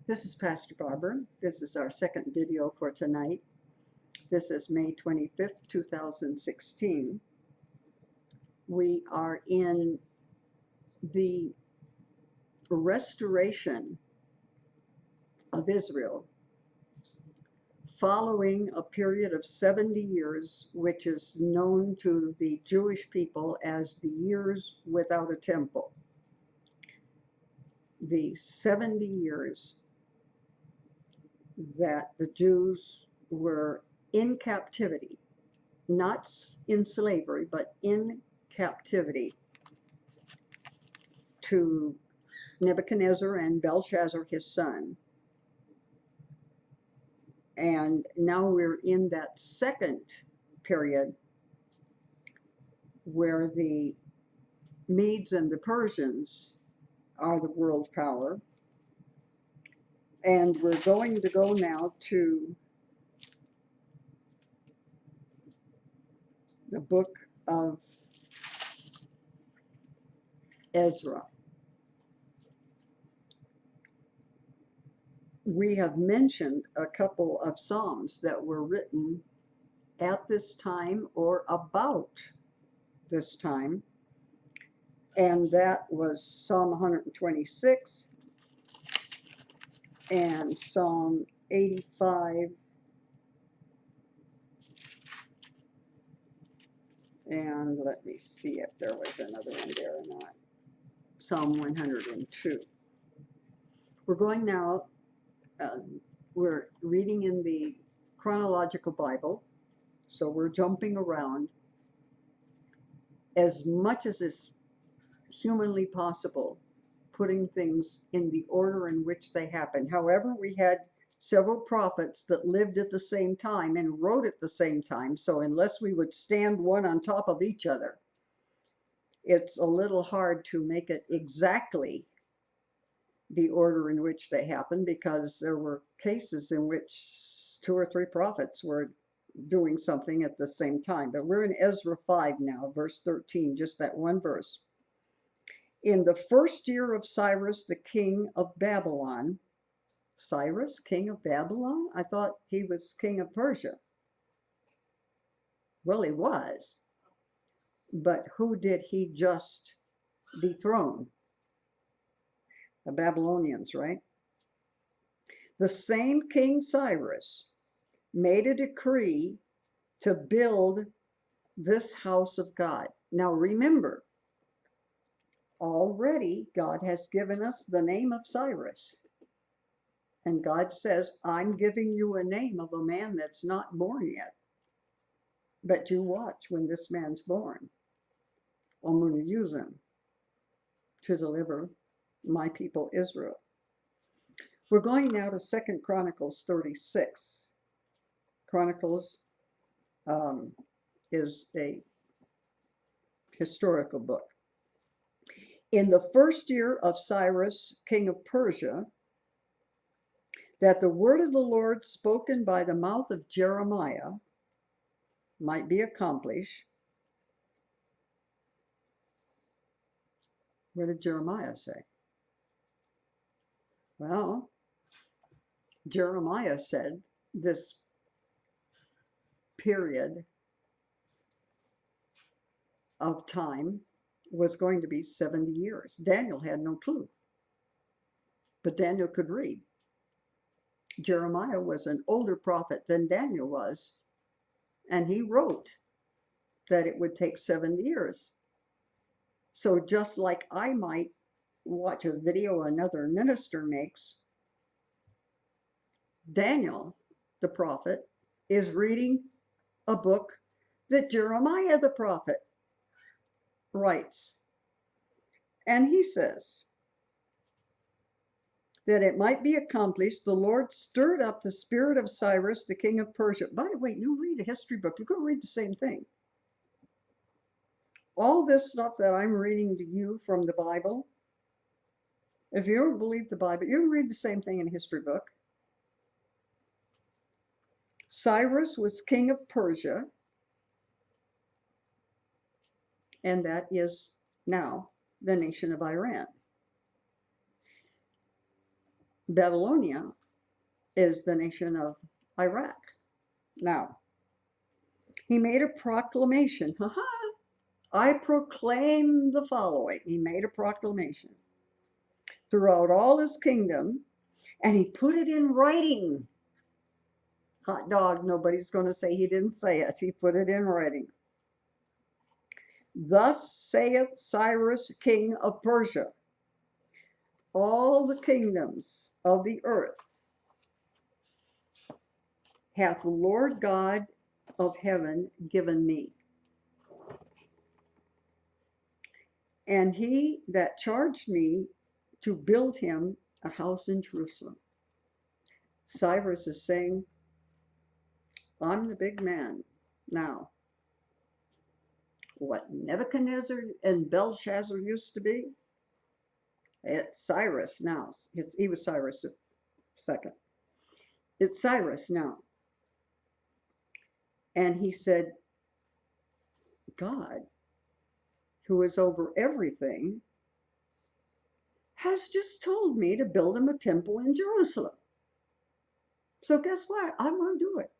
This is Pastor Barbara. This is our second video for tonight. This is May 25th, 2016. We are in the restoration of Israel following a period of 70 years, which is known to the Jewish people as the years without a temple. The 70 years that the Jews were in captivity, not in slavery, but in captivity to Nebuchadnezzar and Belshazzar, his son. And now we're in that second period where the Medes and the Persians are the world power. And we're going to go now to the book of Ezra. We have mentioned a couple of Psalms that were written at this time or about this time, and that was Psalm 126 and Psalm 85 and let me see if there was another one there or not. Psalm 102. We're going now, we're reading in the chronological Bible, so we're jumping around as much as is humanly possible, putting things in the order in which they happened. However, we had several prophets that lived at the same time and wrote at the same time, so unless we would stand one on top of each other, it's a little hard to make it exactly the order in which they happened, because there were cases in which 2 or 3 prophets were doing something at the same time. But we're in Ezra 5 now, verse 13, just that one verse. In the first year of Cyrus, the king of Babylon. Cyrus, king of Babylon? I thought he was king of Persia. Well, he was. But who did he just dethrone? The Babylonians, right? The same King Cyrus made a decree to build this house of God. Now remember, already God has given us the name of Cyrus. And God says, I'm giving you a name of a man that's not born yet. But you watch when this man's born. I'm going to use him to deliver my people Israel. We're going now to 2 Chronicles 36. Chronicles is a historical book. In the first year of Cyrus, king of Persia, that the word of the Lord spoken by the mouth of Jeremiah might be accomplished. What did Jeremiah say? Well, Jeremiah said this period of time was going to be 70 years. Daniel had no clue, but Daniel could read. Jeremiah was an older prophet than Daniel was, and he wrote that it would take 70 years. So just like I might watch a video another minister makes, Daniel, the prophet, is reading a book that Jeremiah, the prophet, writes. And he says that it might be accomplished, the Lord stirred up the spirit of Cyrus, the king of Persia. By the way, you read a history book, you're going to read the same thing. All this stuff that I'm reading to you from the Bible, if you don't believe the Bible, you can read the same thing in a history book. Cyrus was king of Persia, and that is now the nation of Iran. Babylonia is the nation of Iraq. Now, he made a proclamation. I proclaim the following. He made a proclamation throughout all his kingdom, and he put it in writing. Hot dog, nobody's going to say he didn't say it. He put it in writing. Thus saith Cyrus, king of Persia, all the kingdoms of the earth hath the Lord God of heaven given me. And he that charged me to build him a house in Jerusalem. Cyrus is saying, I'm the big man now. What Nebuchadnezzar and Belshazzar used to be, it's Cyrus now. He was Cyrus second. It's Cyrus now. And he said, God, who is over everything, has just told me to build him a temple in Jerusalem. So guess what? I'm going to do it.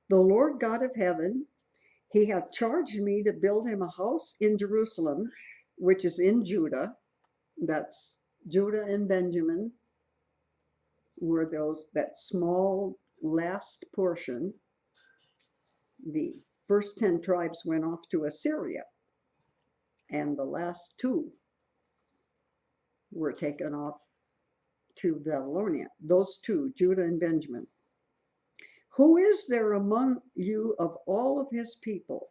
The Lord God of heaven, he hath charged me to build him a house in Jerusalem, which is in Judah. That's Judah and Benjamin were that small last portion. The first 10 tribes went off to Assyria, and the last 2 were taken off to Babylonia. Those 2, Judah and Benjamin. Who is there among you of all of his people?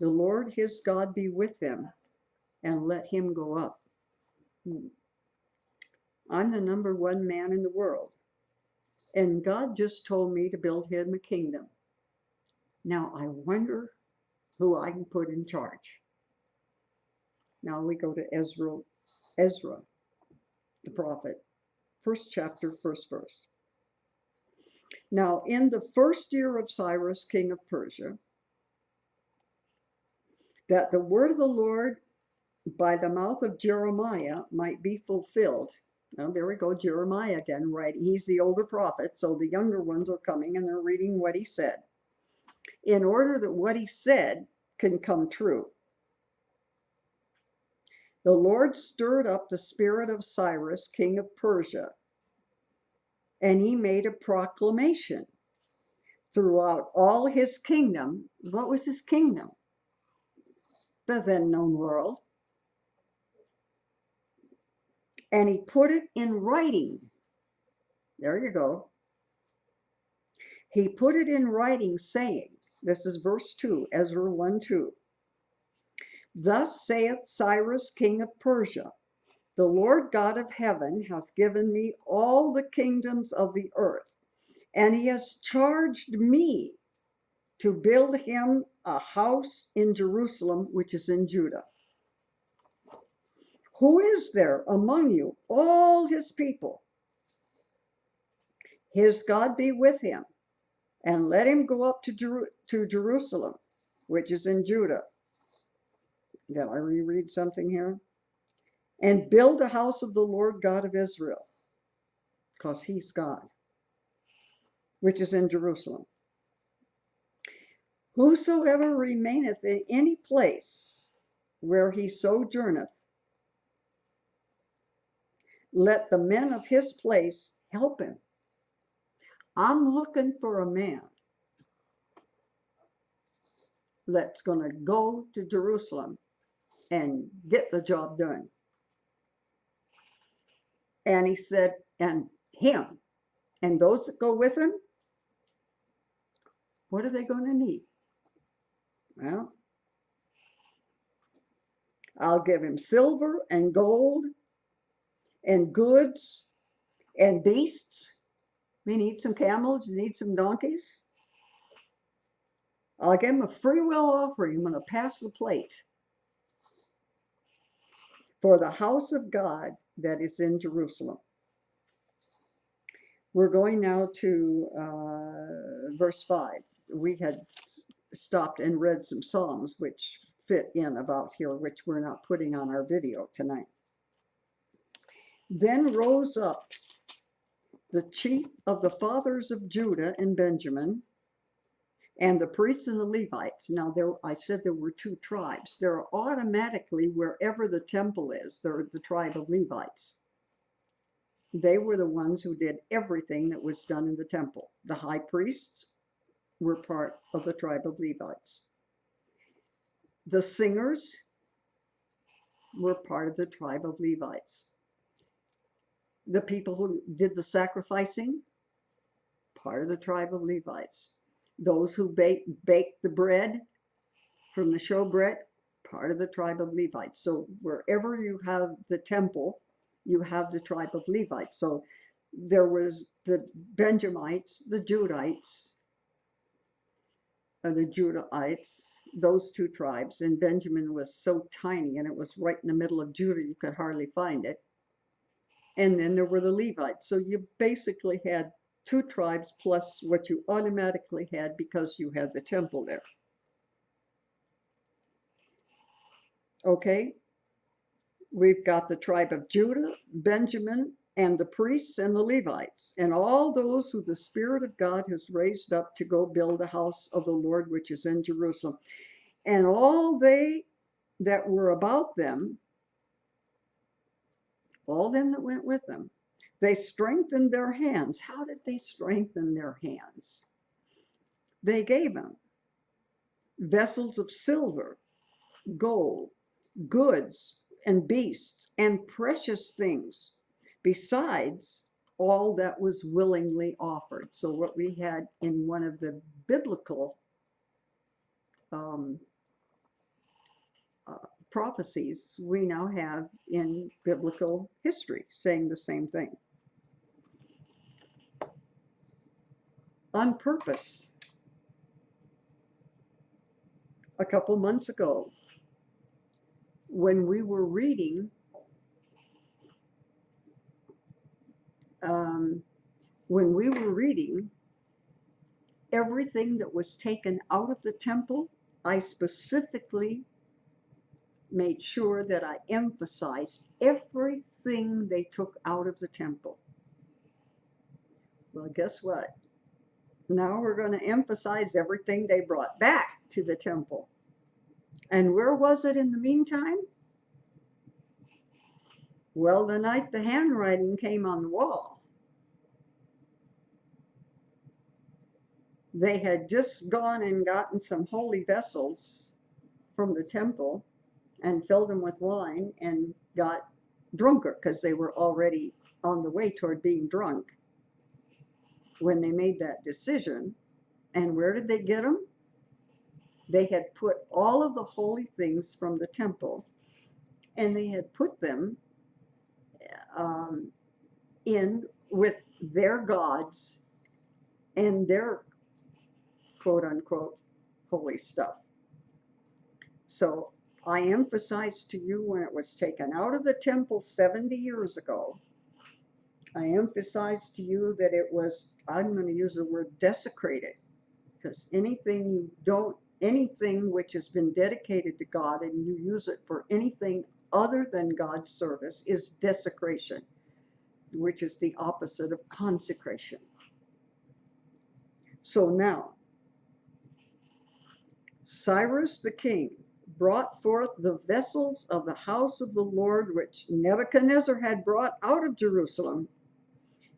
The Lord his God be with them, and let him go up. I'm the number 1 man in the world, and God just told me to build him a kingdom. Now I wonder who I can put in charge. Now we go to Ezra, the prophet, 1st chapter, 1st verse. Now in the 1st year of Cyrus, king of Persia, that the word of the Lord by the mouth of Jeremiah might be fulfilled. Now there we go, Jeremiah again, right? He's the older prophet, so the younger ones are coming and they're reading what he said. In order that what he said can come true. The Lord stirred up the spirit of Cyrus, king of Persia, and he made a proclamation throughout all his kingdom. What was his kingdom? The then known world. And he put it in writing. There you go. He put it in writing, saying, this is verse 2, Ezra 1:2. Thus saith Cyrus, king of Persia, the Lord God of heaven hath given me all the kingdoms of the earth, and he has charged me to build him a house in Jerusalem, which is in Judah. Who is there among you, all his people? His God be with him, and let him go up to Jerusalem, which is in Judah. Did I reread something here? And build a house of the Lord God of Israel, because he's God, which is in Jerusalem. Whosoever remaineth in any place where he sojourneth, let the men of his place help him. I'm looking for a man that's going to go to Jerusalem and get the job done. And he said, and him, and those that go with him, what are they going to need? Well, I'll give him silver and gold and goods and beasts. We need some camels, we need some donkeys. I'll give him a free will offering. I'm going to pass the plate for the house of God that is in Jerusalem. We're going now to verse 5. We had stopped and read some Psalms which fit in about here, which we're not putting on our video tonight. Then rose up the chief of the fathers of Judah and Benjamin, and the priests and the Levites. Now, I said there were two tribes. There are automatically, wherever the temple is, there are the tribe of Levites. They were the ones who did everything that was done in the temple. The high priests were part of the tribe of Levites. The singers were part of the tribe of Levites. The people who did the sacrificing, part of the tribe of Levites. Those who baked the bread from the showbread, part of the tribe of Levites. So wherever you have the temple, you have the tribe of Levites. So there was the Benjamites, the Judites, those two tribes. And Benjamin was so tiny, and it was right in the middle of Judah, you could hardly find it. And then there were the Levites. So you basically had two tribes plus what you automatically had because you had the temple there. Okay, we've got the tribe of Judah, Benjamin, and the priests and the Levites, and all those who the Spirit of God has raised up to go build the house of the Lord which is in Jerusalem. And all they that were about them, all them that went with them, they strengthened their hands. How did they strengthen their hands? They gave them vessels of silver, gold, goods, and beasts, and precious things, besides all that was willingly offered. So what we had in one of the biblical prophecies, we now have in biblical history saying the same thing. On purpose. A couple months ago, when we were reading everything that was taken out of the temple, I specifically made sure that I emphasized everything they took out of the temple. Well, guess what? Now we're going to emphasize everything they brought back to the temple. And where was it in the meantime? Well, the night the handwriting came on the wall, they had just gone and gotten some holy vessels from the temple and filled them with wine and got drunker because they were already on the way toward being drunk when they made that decision. And where did they get them? They had put all of the holy things from the temple, and they had put them in with their gods and their quote unquote holy stuff. So I emphasized to you when it was taken out of the temple 70 years ago, I emphasized to you that it was, I'm going to use the word desecrated, because anything which has been dedicated to God and you use it for anything other than God's service is desecration, which is the opposite of consecration. So now, Cyrus the king brought forth the vessels of the house of the Lord, which Nebuchadnezzar had brought out of Jerusalem,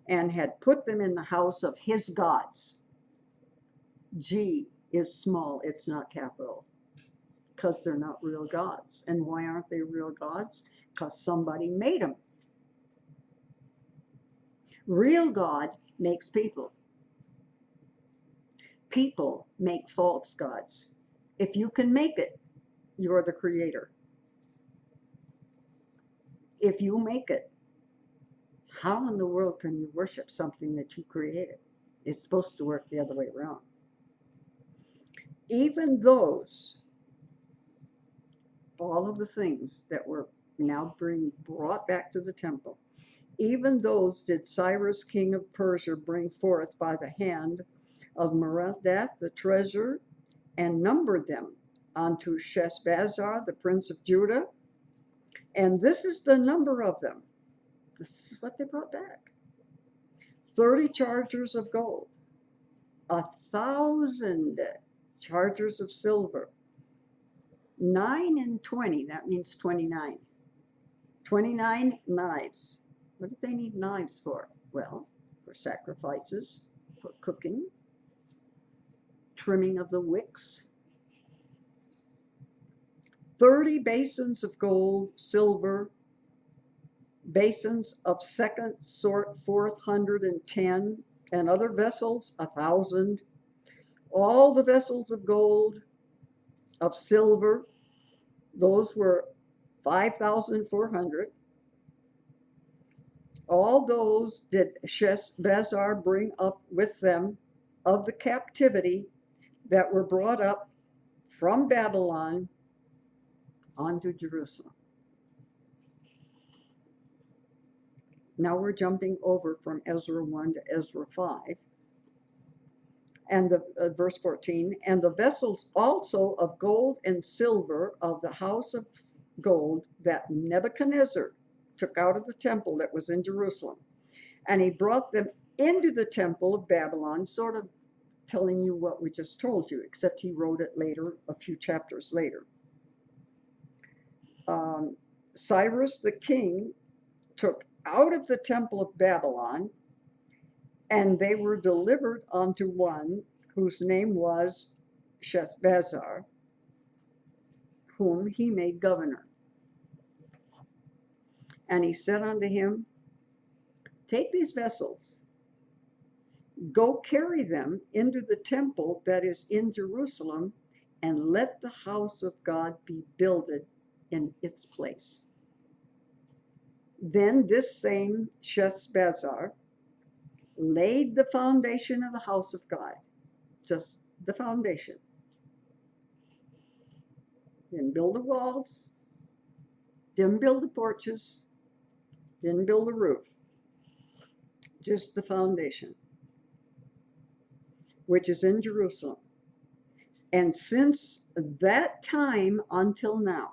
and had put them in the house of his gods. G is small, it's not capital, because they're not real gods. And why aren't they real gods? Because somebody made them. Real God makes people. People make false gods. If you can make it, you're the creator. If you make it, how in the world can you worship something that you created? It's supposed to work the other way around. Even those, all of the things that were now being brought back to the temple, even those did Cyrus king of Persia bring forth by the hand of Merodach the treasurer, and numbered them unto Sheshbazzar the prince of Judah. And this is the number of them. This is what they brought back. 30 chargers of gold, 1,000 chargers of silver, 9 and 20, that means 29. 29 knives. What did they need knives for? Well, for sacrifices, for cooking, trimming of the wicks. 30 basins of gold, silver, basins of second sort, 410, and other vessels, 1,000. All the vessels of gold, of silver, those were 5,400. All those did Sheshbazzar bring up with them of the captivity that were brought up from Babylon onto Jerusalem. Now we're jumping over from Ezra 1 to Ezra 5. And the verse 14, and the vessels also of gold and silver of the house of gold that Nebuchadnezzar took out of the temple that was in Jerusalem. And he brought them into the temple of Babylon, sort of telling you what we just told you, except he wrote it later, a few chapters later. Cyrus the king took out of the temple of Babylon, and they were delivered unto one whose name was Sheshbazzar, whom he made governor. And he said unto him, take these vessels, go carry them into the temple that is in Jerusalem, and let the house of God be builded in its place. Then this same Sheshbazzar laid the foundation of the house of God, just the foundation. Didn't build the walls, didn't build the porches, didn't build the roof, just the foundation, which is in Jerusalem. And since that time until now,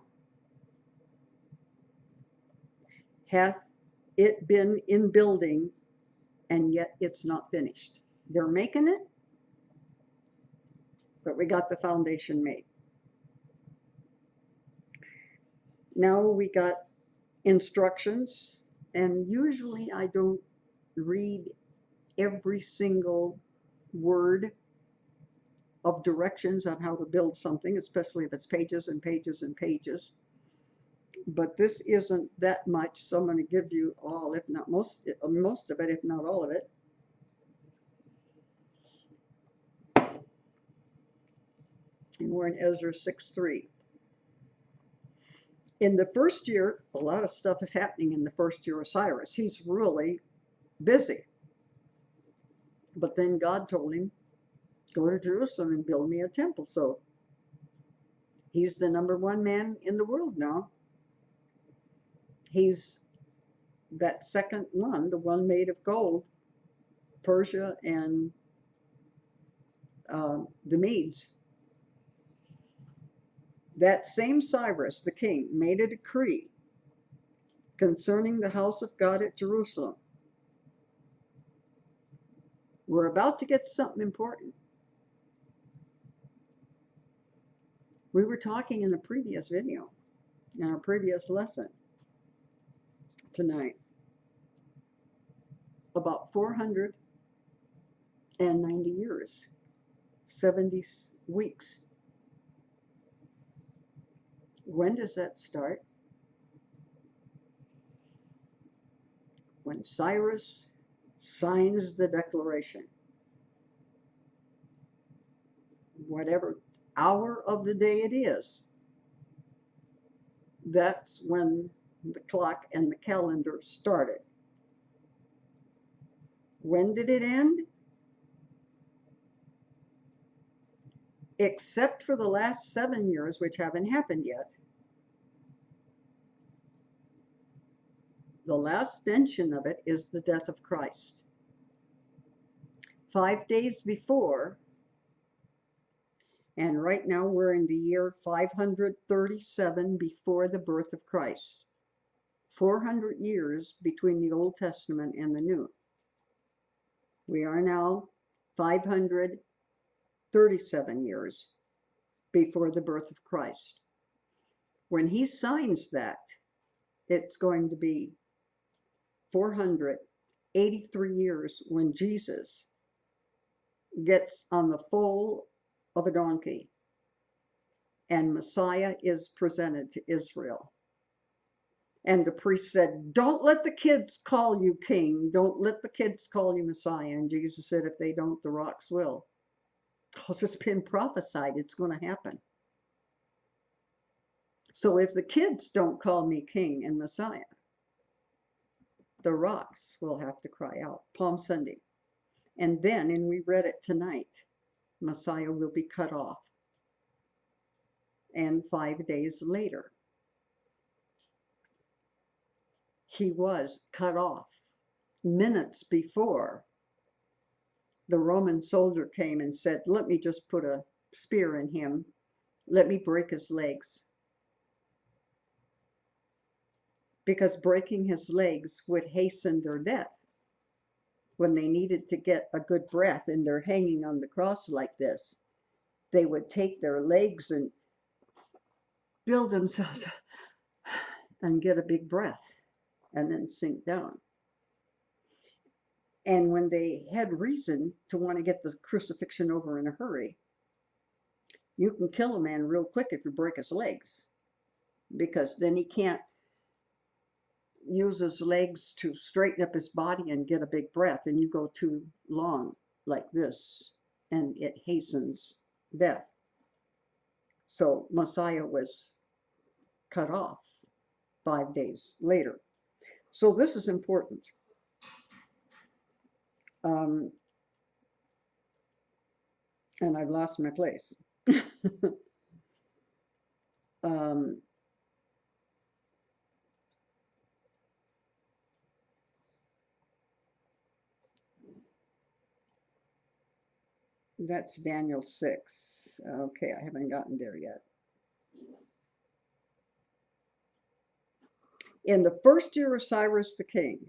hath it been in building, and yet it's not finished. They're making it, but we got the foundation made. Now we got instructions, and usually I don't read every single word of directions on how to build something, especially if it's pages and pages and pages. But this isn't that much, so I'm going to give you all, if not most of it, if not all of it. And we're in Ezra 6:3. In the first year, a lot of stuff is happening in the first year of Cyrus. He's really busy. But then God told him, go to Jerusalem and build me a temple. So he's the #1 man in the world now. He's that second one, the one made of gold, Persia and the Medes. That same Cyrus, the king, made a decree concerning the house of God at Jerusalem. We're about to get something important. We were talking in a previous video, in our previous lesson tonight, about 490 years, 70 weeks. When does that start? When Cyrus signs the declaration. Whatever hour of the day it is, that's when the clock and the calendar started. When did it end? Except for the last 7 years, which haven't happened yet. The last mention of it is the death of Christ. 5 days before, and right now we're in the year 537 before the birth of Christ. 400 years between the Old Testament and the New. We are now 537 years before the birth of Christ. When he signs that, it's going to be 483 years when Jesus gets on the foal of a donkey and Messiah is presented to Israel. And the priest said, don't let the kids call you king. Don't let the kids call you Messiah. And Jesus said, if they don't, the rocks will. Because it's been prophesied, it's going to happen. So if the kids don't call me king and Messiah, the rocks will have to cry out. Palm Sunday. And then, and we read it tonight, Messiah will be cut off. And 5 days later, he was cut off. Minutes before, the Roman soldier came and said, let me just put a spear in him. Let me break his legs. Because breaking his legs would hasten their death. When they needed to get a good breath and they're hanging on the cross like this, they would take their legs and build themselves and get a big breath and then sink down. And when they had reason to want to get the crucifixion over in a hurry, you can kill a man real quick if you break his legs, because then he can't use his legs to straighten up his body and get a big breath, and you go too long like this and it hastens death. So Messiah was cut off 5 days later. So this is important. And I've lost my place. That's Daniel 6. Okay, I haven't gotten there yet. In the first year of Cyrus the king,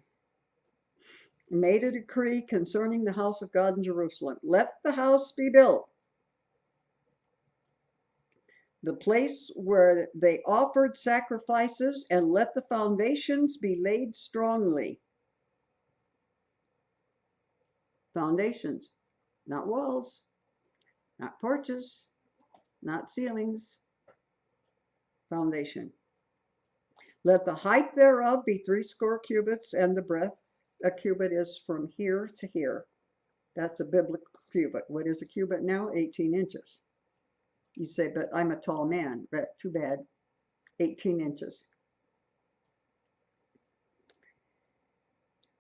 made a decree concerning the house of God in Jerusalem. Let the house be built, the place where they offered sacrifices, and let the foundations be laid strongly. Foundations, not walls, not porches, not ceilings. Foundation. Let the height thereof be 60 cubits, and the breadth. A cubit is from here to here. That's a biblical cubit. What is a cubit now? 18 inches. You say, but I'm a tall man. But too bad. 18 inches.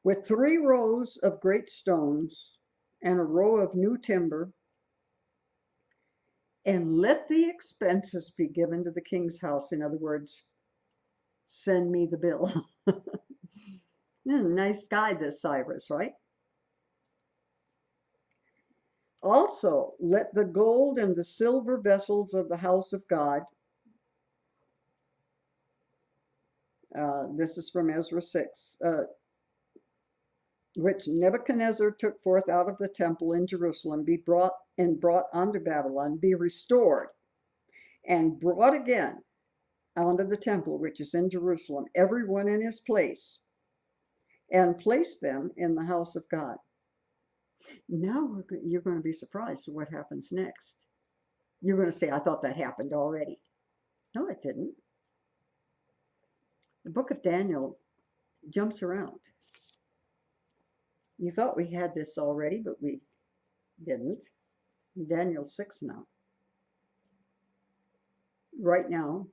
With 3 rows of great stones and a row of new timber, and let the expenses be given to the king's house. In other words, send me the bill. Nice guy, this Cyrus, right? Also, let the gold and the silver vessels of the house of God, this is from Ezra 6, which Nebuchadnezzar took forth out of the temple in Jerusalem, be brought unto Babylon, be restored, and brought again onto the temple which is in Jerusalem, every one in his place, and place them in the house of God. Now you're going to be surprised at what happens next. You're going to say, I thought that happened already. No, it didn't. The book of Daniel jumps around. You thought we had this already, but we didn't. Daniel 6 now. Right now,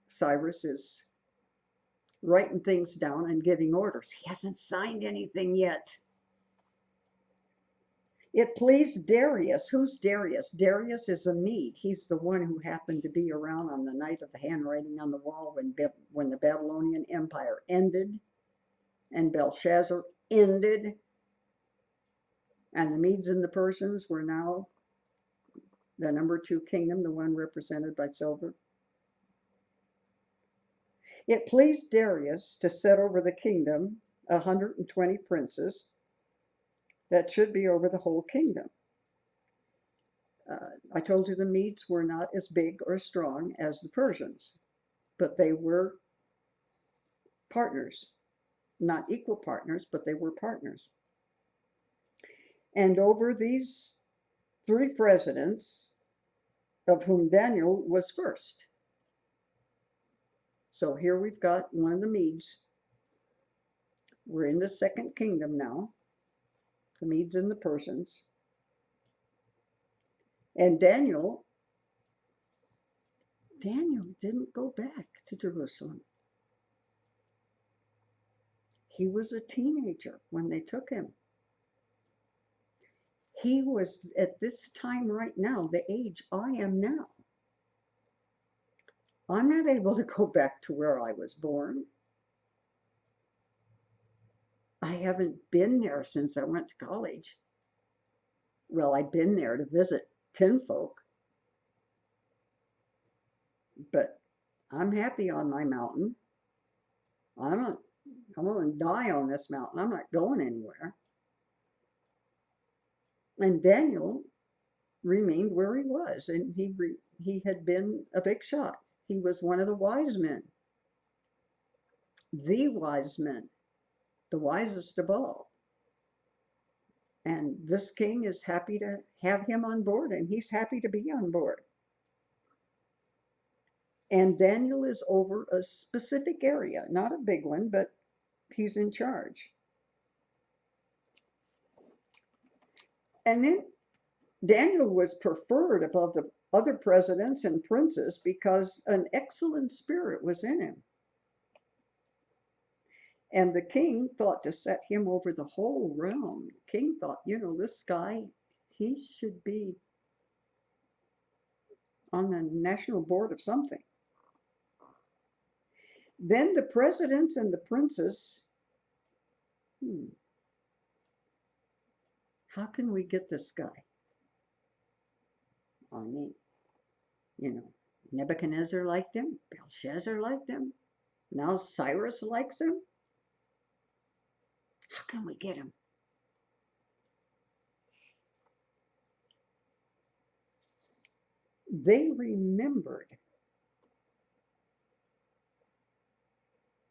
Cyrus is writing things down and giving orders. He hasn't signed anything yet. It pleased Darius. Who's Darius? Darius is a Mede. He's the one who happened to be around on the night of the handwriting on the wall when the Babylonian Empire ended and Belshazzar ended, and the Medes and the Persians were now the number 2 kingdom, the one represented by silver. It pleased Darius to set over the kingdom 120 princes that should be over the whole kingdom. I told you the Medes were not as big or strong as the Persians, but they were partners. Not equal partners, but they were partners. And over these 3 presidents, of whom Daniel was first. So here we've got one of the Medes. We're in the second kingdom now, the Medes and the Persians. And Daniel didn't go back to Jerusalem. He was a teenager when they took him. He was, at this time right now, the age I am now. I'm not able to go back to where I was born. I haven't been there since I went to college. Well, I'd been there to visit kinfolk. But I'm happy on my mountain. I'm going to die on this mountain. I'm not going anywhere. And Daniel remained where he was, and he had been a big shot. He was one of the wise men, the wise men, the wisest of all. And this king is happy to have him on board, and he's happy to be on board. And Daniel is over a specific area, not a big one, but he's in charge. And then Daniel was preferred above the other presidents and princes because an excellent spirit was in him. And the king thought to set him over the whole realm. The king thought, this guy, he should be on the national board of something. Then the presidents and the princes, how can we get this guy? I mean, Nebuchadnezzar liked him, Belshazzar liked him, now Cyrus likes him. How can we get him? They remembered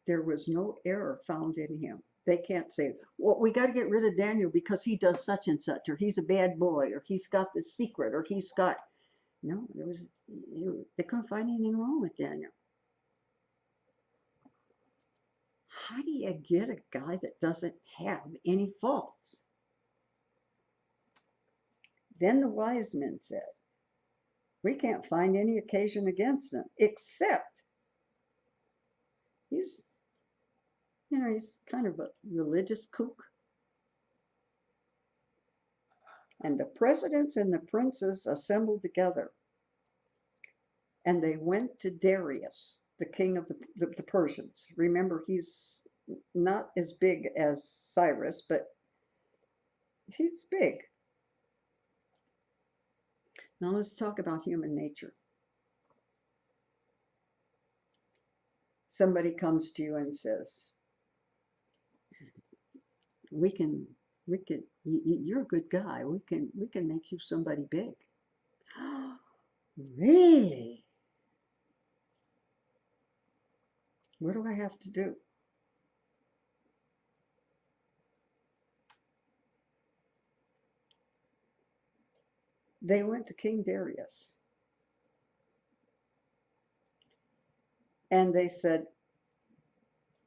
there was no error found in him. They can't say, well, we got to get rid of Daniel because he does such and such, or he's a bad boy, or he's got this secret, or he's got. No, they couldn't find anything wrong with Daniel. How do you get a guy that doesn't have any faults? Then the wise men said, we can't find any occasion against him, except he's kind of a religious kook. And the presidents and the princes assembled together, and they went to Darius, the king of the Persians. Remember, he's not as big as Cyrus, but he's big. Now let's talk about human nature. Somebody comes to you and says, you're a good guy. We can make you somebody big. Really? What do I have to do? They went to King Darius. And they said,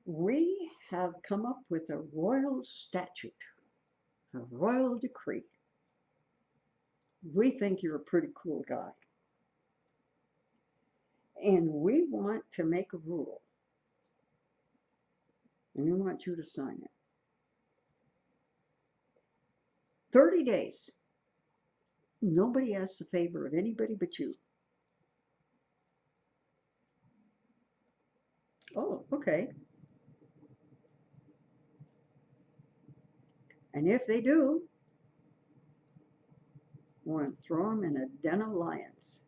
we have come up with a royal statute, a royal decree. We think you're a pretty cool guy. And we want to make a rule. And we want you to sign it. 30 days. Nobody asks a favor of anybody but you. Oh, okay. And if they do, we're going to throw them in a den of lions.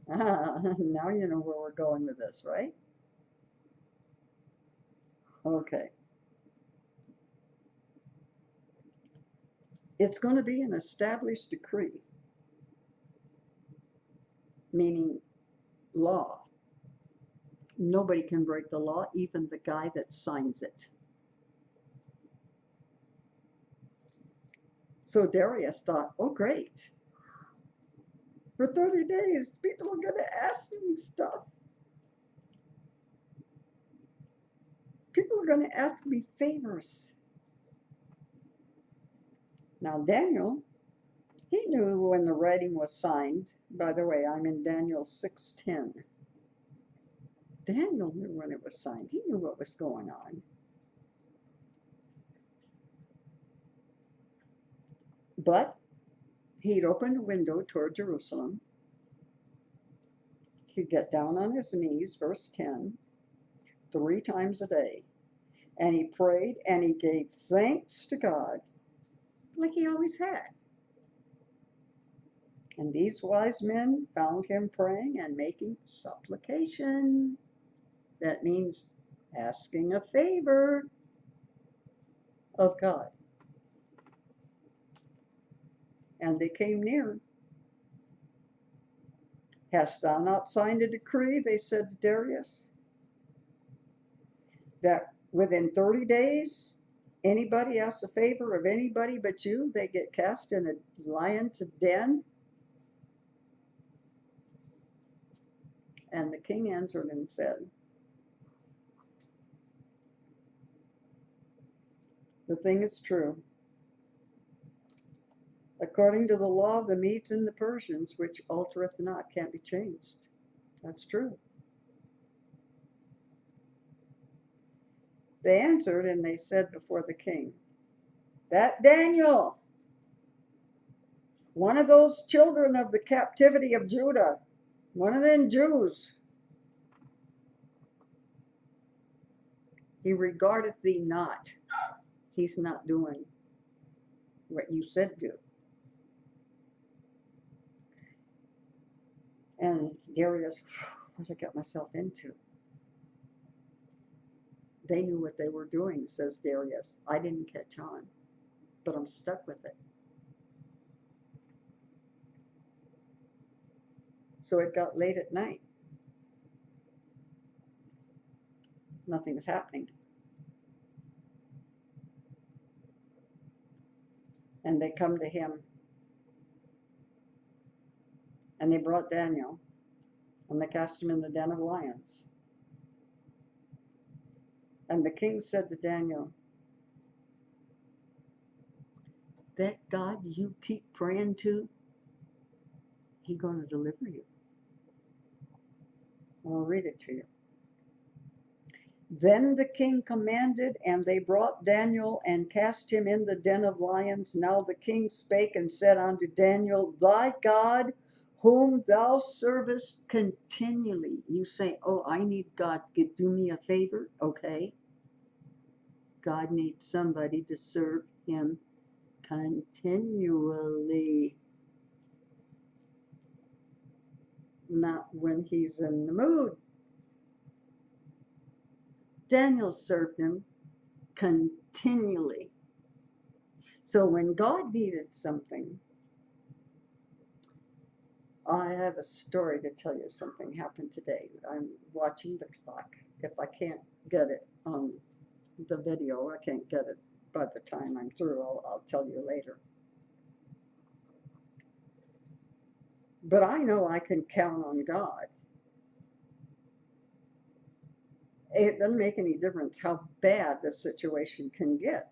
Now you know where we're going with this, right? Okay. It's going to be an established decree, meaning law. Nobody can break the law, even the guy that signs it. So Darius thought, oh, great. For 30 days, people are going to ask me stuff. People are going to ask me favors. Now, Daniel, he knew when the writing was signed. By the way, I'm in Daniel 6:10. Daniel knew when it was signed. He knew what was going on. But he'd open a window toward Jerusalem. He'd get down on his knees, verse 10, 3 times a day. And he prayed and he gave thanks to God like he always had. And these wise men found him praying and making supplication. That means asking a favor of God. And they came near. Hast thou not signed a decree, they said to Darius, that within 30 days, anybody asks a favor of anybody but you, they get cast in a lion's den? And the king answered and said, the thing is true. According to the law of the Medes and the Persians, which altereth not, can't be changed. That's true. They answered and they said before the king, that Daniel, one of those children of the captivity of Judah, one of them Jews, he regardeth thee not. He's not doing what you said do. And Darius, what I got myself into. They knew what they were doing, says Darius. I didn't catch on, but I'm stuck with it. So it got late at night. Nothing's happening. And they come to him. And they brought Daniel. And they cast him in the den of lions. And the king said to Daniel, that God you keep praying to, he's going to deliver you. I'll read it to you. Then the king commanded, and they brought Daniel and cast him in the den of lions. Now the king spake and said unto Daniel, thy God, whom thou servest continually. You say, oh, I need God to do me a favor. Okay. God needs somebody to serve him continually. Not when he's in the mood. Daniel served him continually. So when God needed something, I have a story to tell you. Something happened today. I'm watching the clock. If I can't get it on the video, I can't get it by the time I'm through. I'll tell you later. But I know I can count on God. It doesn't make any difference how bad the situation can get.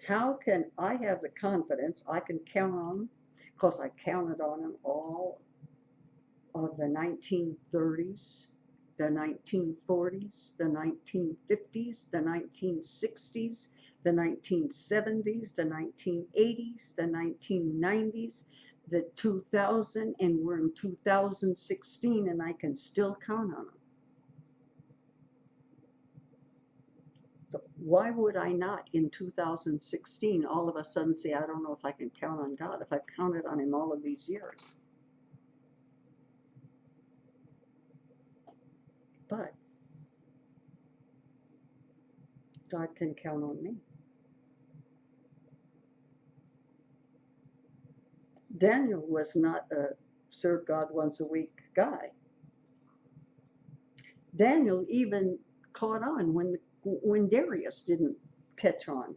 How can I have the confidence I can count on him? Because I counted on him all of the 1930s, the 1940s, the 1950s, the 1960s, the 1970s, the 1980s, the 1990s, the 2000, and we're in 2016, and I can still count on them. So why would I not in 2016 all of a sudden say, I don't know if I can count on God if I've counted on him all of these years? But God can count on me. Daniel was not a serve God once a week guy. Daniel even caught on when Darius didn't catch on.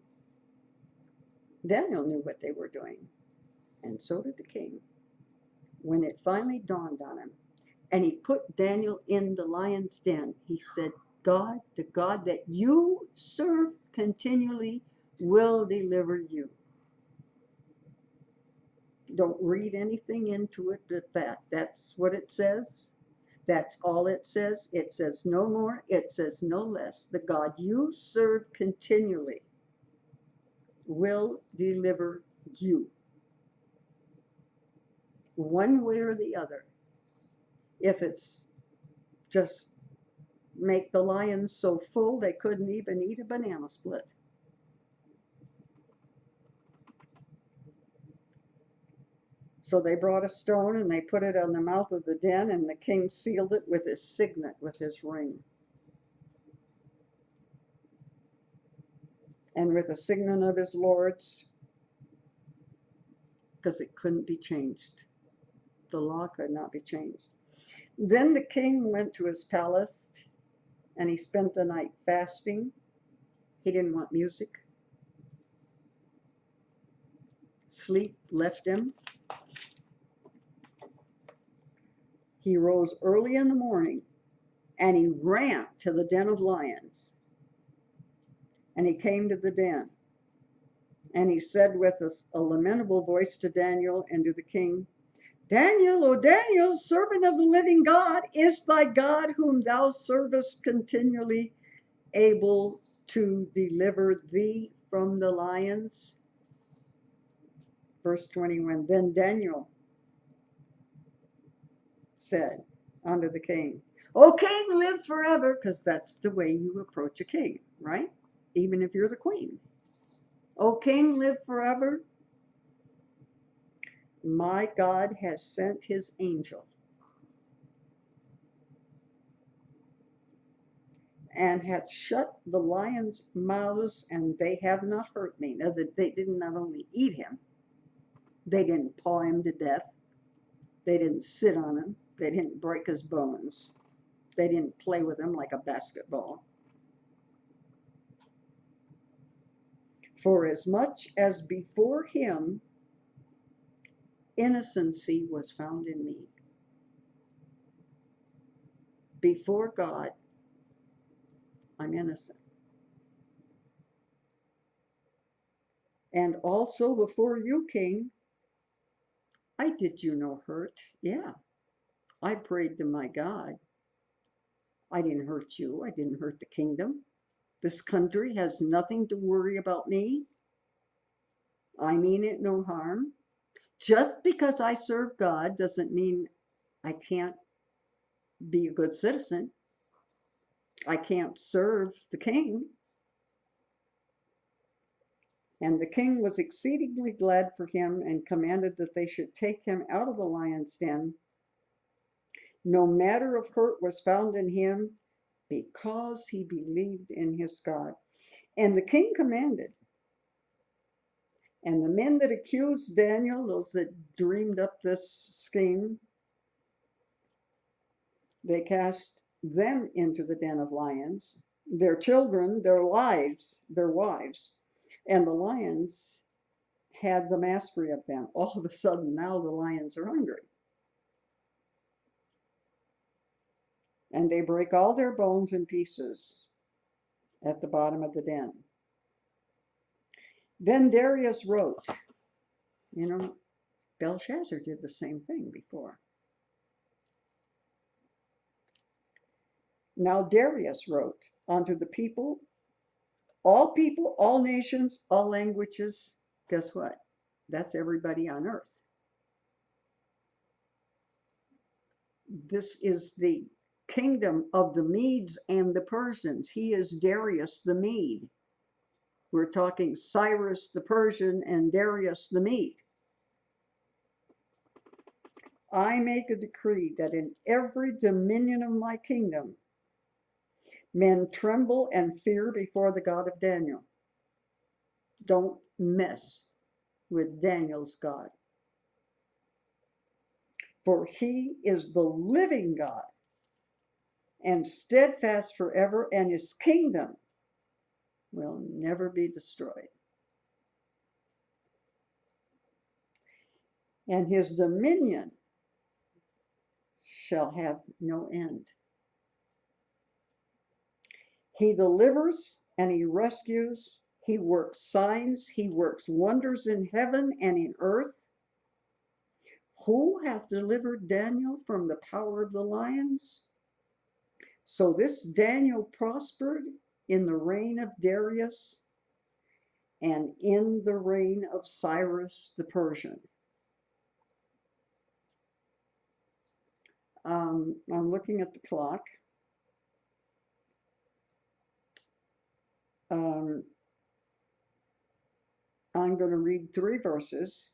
Daniel knew what they were doing, and so did the king. When it finally dawned on him, and he put Daniel in the lion's den, he said, God, the God that you serve continually, will deliver you. Don't read anything into it but that. That's what it says. That's all it says. It says no more. It says no less. The God you serve continually will deliver you, one way or the other. If it's just make the lions so full they couldn't even eat a banana split. So they brought a stone and they put it on the mouth of the den, and the king sealed it with his signet, with his ring. And with the signet of his lords, because it couldn't be changed. The law could not be changed. Then the king went to his palace and he spent the night fasting. He didn't want music. Sleep left him. He rose early in the morning and he ran to the den of lions. And he came to the den. And he said with a lamentable voice to Daniel and to the king, Daniel, O Daniel, servant of the living God, is thy God whom thou servest continually able to deliver thee from the lions? Verse 21, then Daniel said unto the king, O king, live forever, because that's the way you approach a king, right? Even if you're the queen. O king, live forever. My God has sent his angel and hath shut the lions' mouths, and they have not hurt me. Now, that they didn't not only eat him, they didn't paw him to death. They didn't sit on him. They didn't break his bones. They didn't play with him like a basketball. For as much as before him innocency was found in me. Before God, I'm innocent. And also before you, king, I did you no hurt. Yeah, I prayed to my God. I didn't hurt you. I didn't hurt the kingdom. This country has nothing to worry about me. I mean it no harm. Just because I serve God doesn't mean I can't be a good citizen. I can't serve the king. And the king was exceedingly glad for him and commanded that they should take him out of the lion's den. No matter of hurt was found in him, because he believed in his God. And the king commanded. And the men that accused Daniel, those that dreamed up this scheme, they cast them into the den of lions, their children, their wives, and the lions had the mastery of them. All of a sudden, now the lions are hungry. And they break all their bones in pieces at the bottom of the den. Then Darius wrote, Belshazzar did the same thing before. Now Darius wrote unto the people, all nations, all languages. Guess what? That's everybody on earth. This is the kingdom of the Medes and the Persians. He is Darius the Mede. We're talking Cyrus the Persian and Darius the Mede. I make a decree that in every dominion of my kingdom Men tremble and fear before the God of Daniel. Don't mess with Daniel's God. For he is the living God and steadfast forever, and his kingdom will never be destroyed. And his dominion shall have no end. He delivers and he rescues. He works signs. He works wonders in heaven and in earth. Who hath delivered Daniel from the power of the lions? So this Daniel prospered in the reign of Darius and in the reign of Cyrus the Persian. I'm looking at the clock. I'm going to read 3 verses,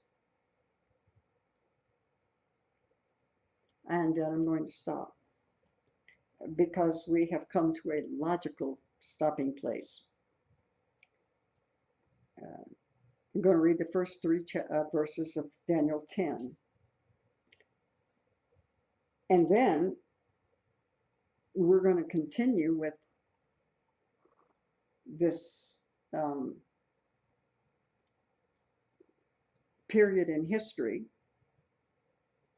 and then I'm going to stop because we have come to a logical stopping place. I'm going to read the first 3 verses of Daniel 10. And then we're going to continue with this period in history.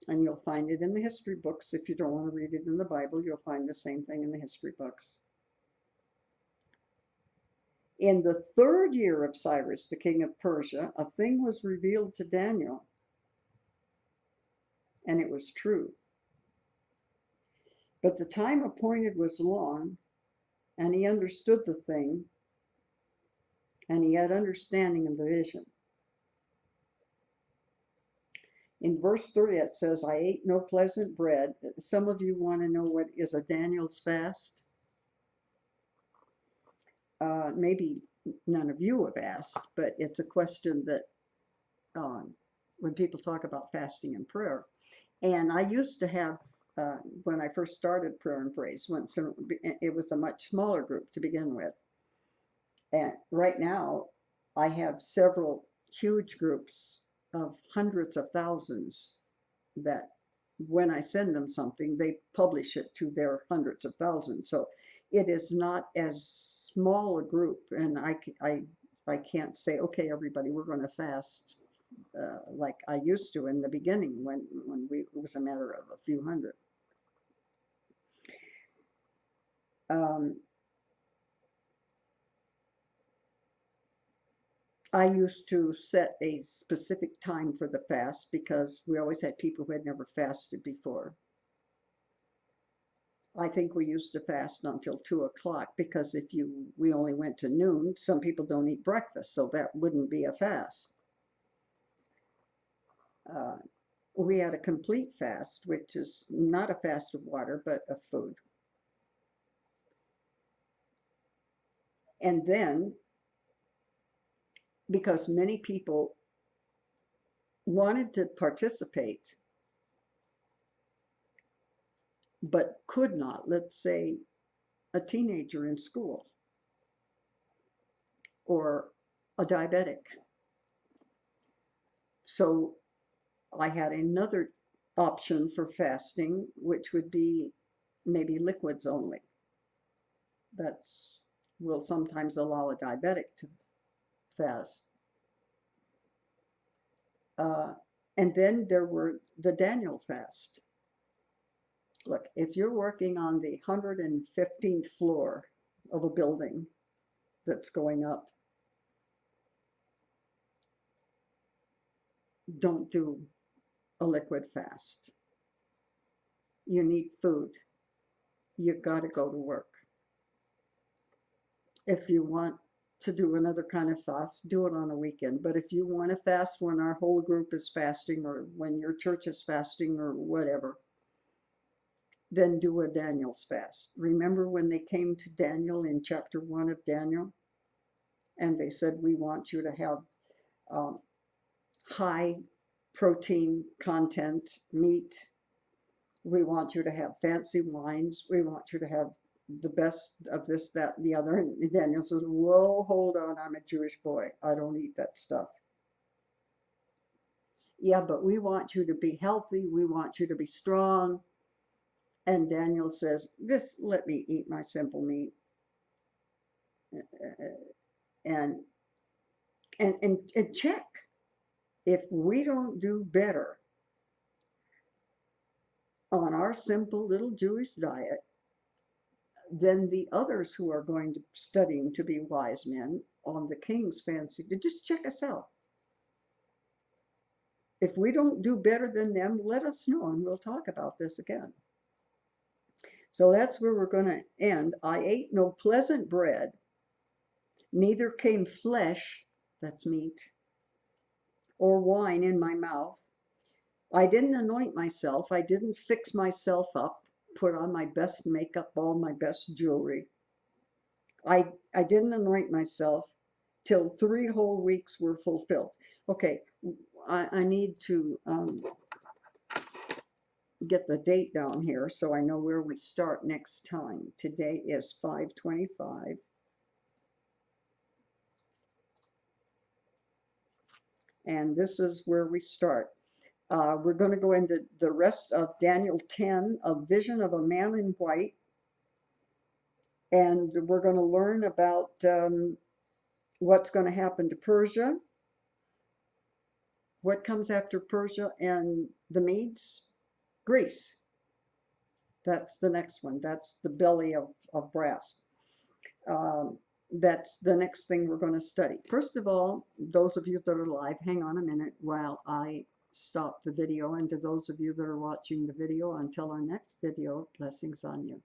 And you'll find it in the history books. If you don't want to read it in the Bible, you'll find the same thing in the history books. In the 3rd year of Cyrus, the king of Persia, a thing was revealed to Daniel, and it was true. But the time appointed was long, and he understood the thing, and he had understanding of the vision. In verse 3, it says, I ate no pleasant bread. Some of you want to know what is a Daniel's fast. Maybe none of you have asked, but it's a question that when people talk about fasting and prayer. And I used to have, when I first started Prayer and Praise, it was a much smaller group to begin with. And right now, I have several huge groups of hundreds of thousands that when I send them something, they publish it to their hundreds of thousands. So it is not as small a group, and I can't say, okay, everybody, we're going to fast like I used to in the beginning when it was a matter of a few hundred. I used to set a specific time for the fast because we always had people who had never fasted before. I think we used to fast until 2 o'clock because we only went to noon, some people don't eat breakfast, so that wouldn't be a fast. We had a complete fast, which is not a fast of water, but of food. And then, because many people wanted to participate, but could not, let's say a teenager in school or a diabetic. So I had another option for fasting, which would be maybe liquids only. Will sometimes allow a diabetic to fast. And then there were the Daniel fast. Look, if you're working on the 115th floor of a building that's going up, don't do a liquid fast. You need food. You got to go to work. If you want to do another kind of fast, do it on a weekend. But if you want to fast when our whole group is fasting or when your church is fasting or whatever, then do a Daniel's fast. Remember when they came to Daniel in chapter 1 of Daniel? And they said, we want you to have high protein content meat. We want you to have fancy wines. We want you to have the best of this, that, and the other. And Daniel says, whoa, hold on, I'm a Jewish boy. I don't eat that stuff. Yeah, but we want you to be healthy. We want you to be strong. And Daniel says, just let me eat my simple meat. And, and check. If we don't do better on our simple little Jewish diet, then the others who are going to studying to be wise men on the king's fancy, to just check us out. If we don't do better than them, let us know and we'll talk about this again. So that's where we're going to end. I ate no pleasant bread, neither came flesh, that's meat, or wine in my mouth. I didn't anoint myself. I didn't fix myself up, put on my best makeup, all my best jewelry. I didn't anoint myself till 3 whole weeks were fulfilled. Okay, I need to get the date down here so I know where we start next time. Today is 5/25. And this is where we start. We're going to go into the rest of Daniel 10, a vision of a man in white. And we're going to learn about what's going to happen to Persia. What comes after Persia and the Medes? Greece. That's the next one. That's the belly of brass. That's the next thing we're going to study. First of all, those of you that are live, hang on a minute while I stop the video. And to those of you that are watching the video, until our next video, blessings on you.